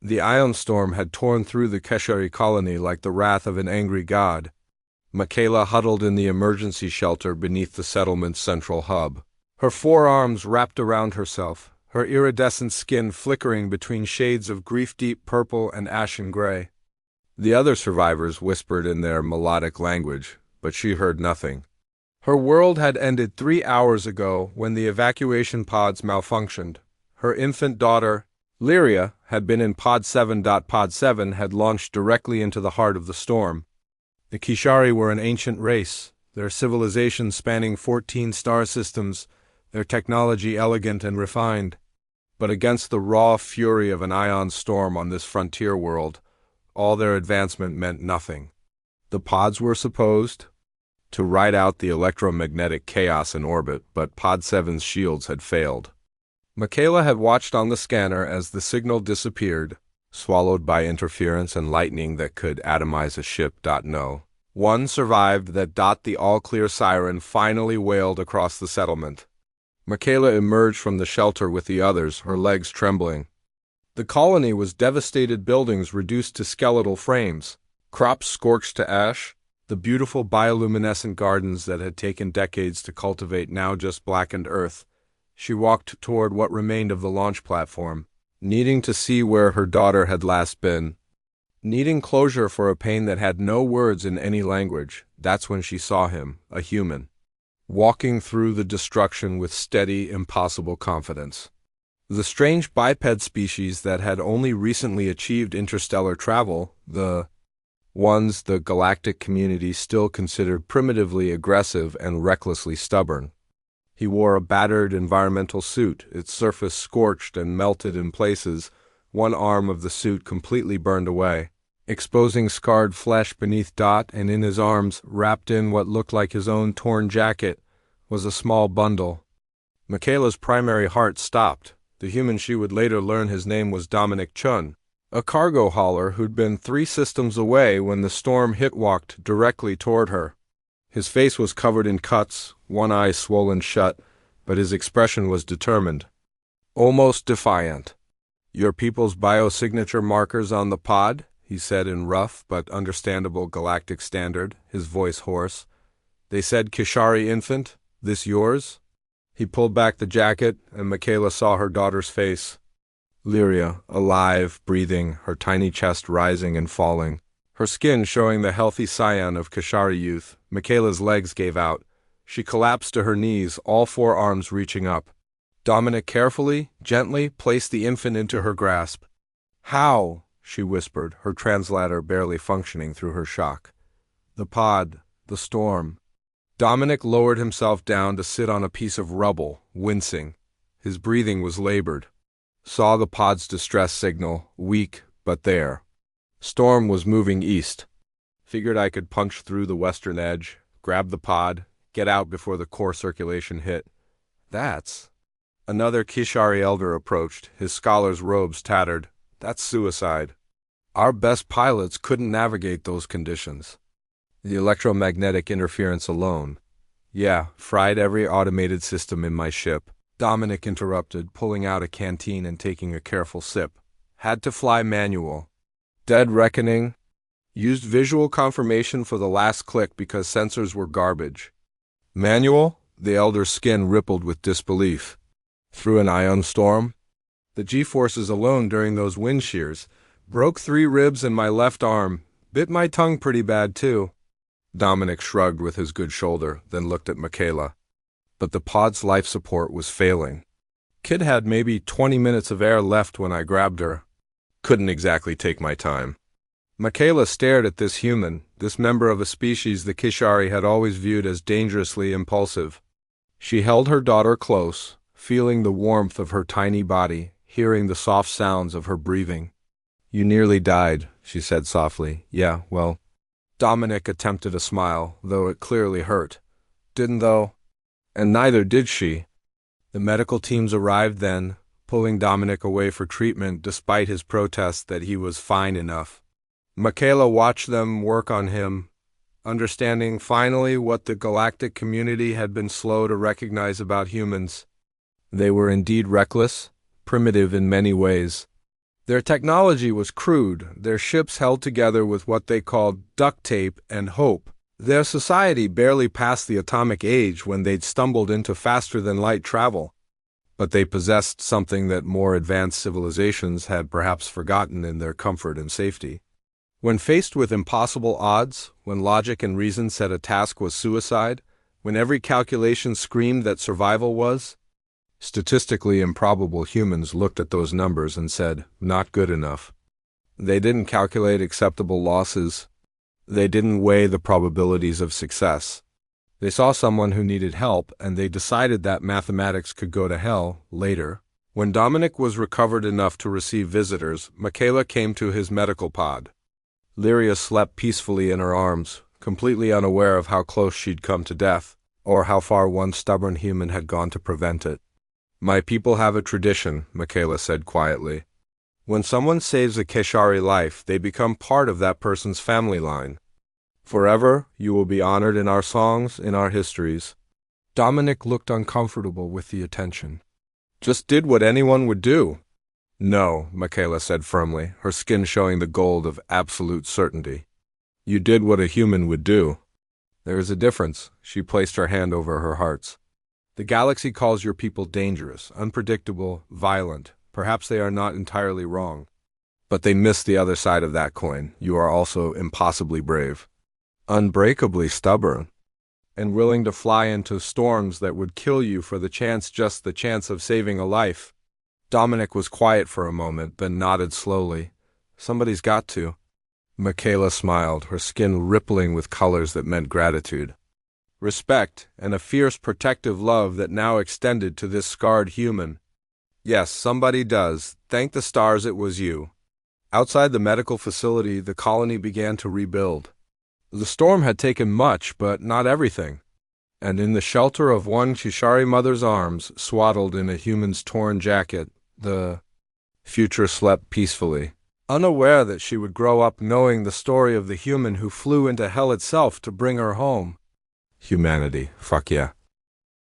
The ion storm had torn through the Keshari colony like the wrath of an angry god. Michaela huddled in the emergency shelter beneath the settlement's central hub. Her forearms wrapped around herself, her iridescent skin flickering between shades of grief-deep purple and ashen gray. The other survivors whispered in their melodic language, but she heard nothing. Her world had ended 3 hours ago when the evacuation pods malfunctioned. Her infant daughter, Lyria, had been in Pod 7. Pod 7 had launched directly into the heart of the storm. The Kishari were an ancient race, their civilization spanning 14 star systems, their technology elegant and refined. But against the raw fury of an ion storm on this frontier world, all their advancement meant nothing. The pods were supposed to ride out the electromagnetic chaos in orbit, but Pod 7's shields had failed. Michaela had watched on the scanner as the signal disappeared, swallowed by interference and lightning that could atomize a ship. No one survived. The all-clear siren finally wailed across the settlement. Michaela emerged from the shelter with the others, her legs trembling. The colony was devastated, buildings reduced to skeletal frames, crops scorched to ash, the beautiful bioluminescent gardens that had taken decades to cultivate now just blackened earth. She walked toward what remained of the launch platform, needing to see where her daughter had last been. Needing closure for a pain that had no words in any language, that's when she saw him, a human, walking through the destruction with steady, impossible confidence. The strange biped species that had only recently achieved interstellar travel, the ones the galactic community still considered primitively aggressive and recklessly stubborn. He wore a battered environmental suit, its surface scorched and melted in places, one arm of the suit completely burned away, exposing scarred flesh beneath. And in his arms, wrapped in what looked like his own torn jacket, was a small bundle. Michaela's primary heart stopped. The human she would later learn his name was Dominic Chun, a cargo hauler who'd been 3 systems away when the storm hit, walked directly toward her. His face was covered in cuts, one eye swollen shut, but his expression was determined, almost defiant. "Your people's biosignature markers on the pod?" he said in rough but understandable galactic standard, his voice hoarse. "They said Kishari infant, this yours?" He pulled back the jacket, and Michaela saw her daughter's face. Lyria, alive, breathing, her tiny chest rising and falling, her skin showing the healthy cyan of Kishari youth. Michaela's legs gave out. She collapsed to her knees, all 4 arms reaching up. Dominic carefully, gently placed the infant into her grasp. "How?" she whispered, her translator barely functioning through her shock. "The pod, the storm." Dominic lowered himself down to sit on a piece of rubble, wincing. His breathing was labored. Saw the pod's distress signal, weak, but there. Storm was moving east. Figured I could punch through the western edge, grab the pod, get out before the core circulation hit. That's... Another Kishari elder approached, his scholar's robes tattered. "That's suicide. Our best pilots couldn't navigate those conditions. The electromagnetic interference alone." "Yeah, fried every automated system in my ship," Dominic interrupted, pulling out a canteen and taking a careful sip. "Had to fly manual. Dead reckoning. Used visual confirmation for the last click because sensors were garbage." "Manual?" The elder's skin rippled with disbelief. "Through an ion storm?" "The G-forces alone during those wind shears. Broke 3 ribs in my left arm. Bit my tongue pretty bad, too." Dominic shrugged with his good shoulder, then looked at Michaela. But the pod's life support was failing. Kid had maybe 20 minutes of air left when I grabbed her. Couldn't exactly take my time. Michaela stared at this human, this member of a species the Kishari had always viewed as dangerously impulsive. She held her daughter close, feeling the warmth of her tiny body, hearing the soft sounds of her breathing. "You nearly died," she said softly. "Yeah, well..." Dominic attempted a smile, though it clearly hurt. "Didn't though." And neither did she. The medical teams arrived then, pulling Dominic away for treatment despite his protest that he was fine enough. Michaela watched them work on him, understanding finally what the galactic community had been slow to recognize about humans. They were indeed reckless, primitive in many ways. Their technology was crude, their ships held together with what they called duct tape and hope. Their society barely passed the atomic age when they'd stumbled into faster-than-light travel. But they possessed something that more advanced civilizations had perhaps forgotten in their comfort and safety. When faced with impossible odds, when logic and reason said a task was suicide, when every calculation screamed that survival was, statistically improbable humans looked at those numbers and said, not good enough. They didn't calculate acceptable losses. They didn't weigh the probabilities of success. They saw someone who needed help, and they decided that mathematics could go to hell later. When Dominic was recovered enough to receive visitors, Michaela came to his medical pod. Lyria slept peacefully in her arms, completely unaware of how close she'd come to death, or how far one stubborn human had gone to prevent it. My people have a tradition, Michaela said quietly. When someone saves a Keshari life, they become part of that person's family line. Forever, you will be honored in our songs, in our histories. Dominic looked uncomfortable with the attention. Just did what anyone would do. No, Michaela said firmly, her skin showing the gold of absolute certainty. You did what a human would do. There is a difference. She placed her hand over her hearts. The galaxy calls your people dangerous, unpredictable, violent. Perhaps they are not entirely wrong. But they miss the other side of that coin. You are also impossibly brave, unbreakably stubborn, and willing to fly into storms that would kill you for just the chance of saving a life. Dominic was quiet for a moment, then nodded slowly. Somebody's got to. Michaela smiled, her skin rippling with colors that meant gratitude, respect, and a fierce protective love that now extended to this scarred human. Yes, somebody does. Thank the stars it was you. Outside the medical facility, the colony began to rebuild. The storm had taken much, but not everything. And in the shelter of one Keshari mother's arms, swaddled in a human's torn jacket, the future slept peacefully, unaware that she would grow up knowing the story of the human who flew into hell itself to bring her home. Humanity, fuck yeah.